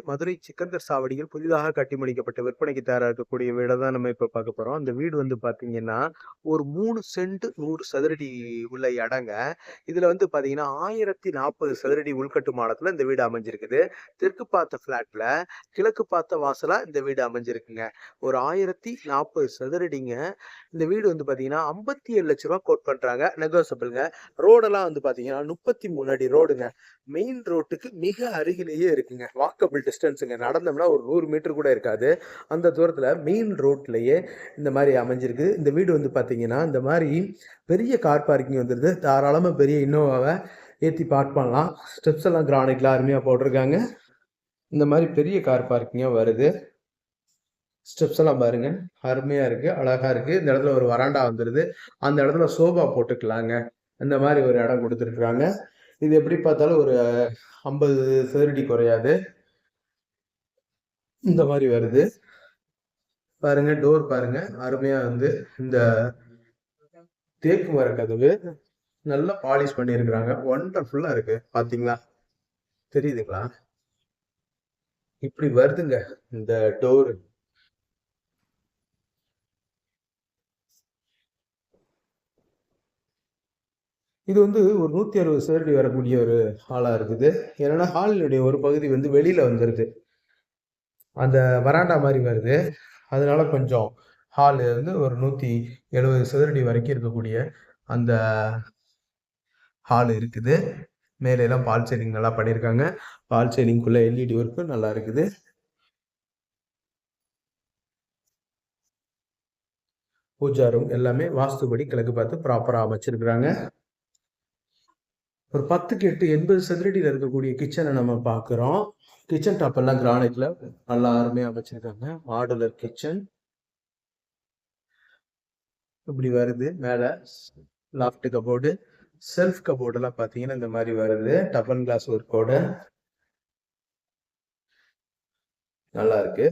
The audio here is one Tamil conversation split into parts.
மதுரை சிக்கந்தர் சாவடியில் புதிதாக கட்டி முடிக்கப்பட்ட விற்பனைக்கு தயாரா இருக்கக்கூடிய வீட தான் நம்ம இப்ப பார்க்க போறோம். அந்த வீடு வந்து பார்த்தீங்கன்னா, ஒரு 3 சென்ட் 100 சதுரடி உள்ள இடங்க. இதுல வந்து பார்த்தீங்கன்னா, 1040 சதுரடி உள்கட்டுமானத்துல இந்த வீடு அமைஞ்சிருக்குது. தெற்கு பார்த்த ஃபிளாட்ல கிழக்கு பார்த்த வாசலா இந்த வீடு அமைஞ்சிருக்குங்க. ஒரு 1040 சதுரடிங்க. இந்த வீடு வந்து பார்த்தீங்கன்னா, 57,00,000 கோட் பண்றாங்க. நெகோசியபிள்ங்க. ரோடெல்லாம் வந்து பார்த்தீங்கன்னா, 33 அடி ரோடுங்க. மெயின் ரோட்டுக்கு மிக அருகிலேயே இருக்குங்க. வாக்கபிள் டிஸ்டன்ஸுங்க. நடந்தோம்னா ஒரு 100 மீட்டர் கூட இருக்காது. அந்த தூரத்துல மெயின் ரோட்லயே இந்த மாரி அமைஞ்சிருக்கு. இந்த வீடு வந்து பார்த்தீங்கன்னா, இந்த மாரி பெரிய கார் பார்க்கிங் வந்துருது. தாராளமா பெரிய இன்னோவாவ ஏத்தி பார்க் பண்ணலாம். ஸ்டெப்ஸ் எல்லாம் கிரானைட்ல அருமையா போட்டிருக்காங்க. இந்த மாரி பெரிய கார் பார்க்கிங்கா வருது. ஸ்டெப்ஸ் எல்லாம் பாருங்க. அருமையா இருக்கு. அழகா இருக்கு. இந்த இடத்துல ஒரு வராண்டா வந்துருது. அந்த இடத்துல சோபா போட்டுக்கலாங்க. இந்த மாரி ஒரு இடம் குடுத்துருக்காங்க. இது எப்படி பார்த்தாலும் ஒரு 50 சதுரடி குறையாது. இந்த மாரி வருது. பாருங்க டோர் பாருங்க. அருமையா வந்து இந்த தேக்கு மர கதவு நல்லா பாலிஷ் பண்ணியிருக்கிறாங்க. வண்டர்ஃபுல்லா இருக்கு. பாத்தீங்களா? தெரியுதுங்களா? இப்படி வருதுங்க இந்த டோர். இது வந்து ஒரு 160 சதுரடி வரக்கூடிய ஒரு ஹாலா இருக்குது. ஏன்னா ஹாலினுடைய ஒரு பகுதி வந்து வெளியில வந்துருது. அந்த வராண்டா மாரி வருது. அதனால கொஞ்சம் ஹாலு வந்து ஒரு 170 சதுரடி வரைக்கும் இருக்கக்கூடிய அந்த ஹால் இருக்குது. மேல எல்லாம் பால் சீலிங் நல்லா பண்ணியிருக்காங்க. பால் சீலிங்குள்ள எல்இடி ஒர்க்கு நல்லா இருக்குது. பூஜா ரூம் எல்லாமே வாஸ்துபடி கிழக்கு பார்த்து ப்ராப்பரா அமைச்சிருக்கிறாங்க. ஒரு 10க்கு 8 80 சதுரடியில் இருக்கக்கூடிய கிச்சனை நம்ம பார்க்குறோம். கிச்சன் டாப் எல்லாம் கிரானைட்ல நல்லா அருமையா அமைச்சிருக்காங்க. மாடுலர் கிச்சன் இப்படி வருது. மேல லாஃப்ட் கபோர்டு, செல்ஃப் கபோர்டு எல்லாம் பார்த்தீங்கன்னா இந்த மாதிரி வருது. டபன் கிளாஸ் ஒர்க்கோட நல்லா இருக்கு.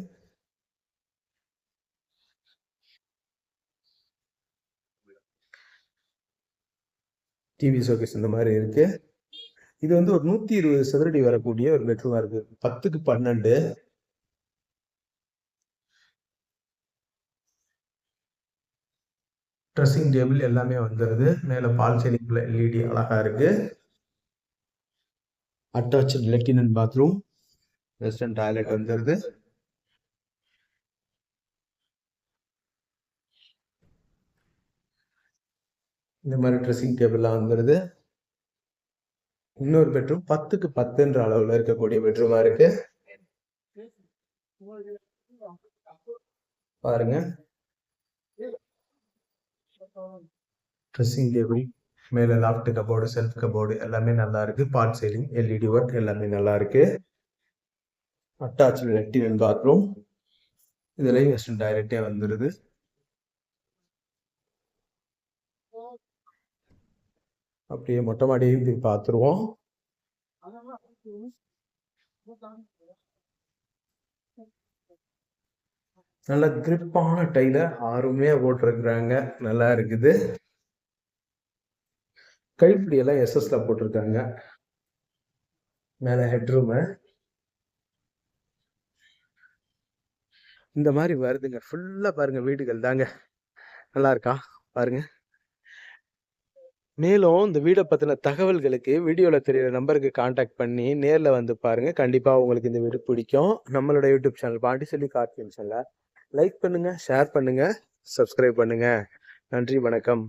டிவி ஷோகேஸ் இந்த மாதிரி இருக்கு. இது வந்து ஒரு 120 சதுரடி வரக்கூடிய ஒரு பெட்ரூமா இருக்கு. 10க்கு 12. ட்ரெஸ்ஸிங் டேபிள் எல்லாமே வந்துருது. மேல பால் சீலிங்குள்ள எல்இடி அழகா இருக்கு. அட்டாச்சு லெட்டின் அண்ட் பாத்ரூம், வெஸ்டர்ன் டாய்லெட் வந்துருது. இந்த மாதிரி ட்ரெஸ்ஸிங் டேபிள்லாம் வந்துருது. இன்னொரு பெட்ரூம் 10க்கு 10ன்ற அளவுல இருக்கக்கூடிய பெட்ரூமா இருக்கு. பாருங்க. ட்ரெஸ்ஸிங் டேபிள், மேல லாஃப்ட் கபோர்டு, செல்ஃப் கபோர்டு எல்லாமே நல்லா இருக்கு. பால் சீலிங், எல்இடி ஒர்க் எல்லாமே நல்லா இருக்கு. Attach latrine and bathroom. இதுலயும் வெஸ்டர்ன் டாய்லெட்டே வந்துருது. அப்படியே மொட்டை மாடியும் போய் பார்த்துருவோம். நல்ல கிரிப்பான டைல அருமையா போட்டிருக்கிறாங்க. நல்லா இருக்குது. கைப்பிடி எல்லாம் எஸ்எஸ்ல போட்டிருக்காங்க. மேல ஹெட்ரூமு இந்த மாதிரி வருதுங்க. ஃபுல்லா பாருங்க வீடுகள் தாங்க. நல்லா இருக்கா பாருங்க. மேலும் இந்த வீடை பத்தின தகவல்களுக்கு வீடியோல தெரியுற நம்பருக்கு கான்டாக்ட் பண்ணி நேர்ல வந்து பாருங்க. கண்டிப்பா உங்களுக்கு இந்த வீடு பிடிக்கும். நம்மளோட யூடியூப் சேனல் பாண்டிச்செல்வி கார் ஜங்ஷன்ல லைக் பண்ணுங்க, ஷேர் பண்ணுங்க, சப்ஸ்கிரைப் பண்ணுங்க. நன்றி, வணக்கம்.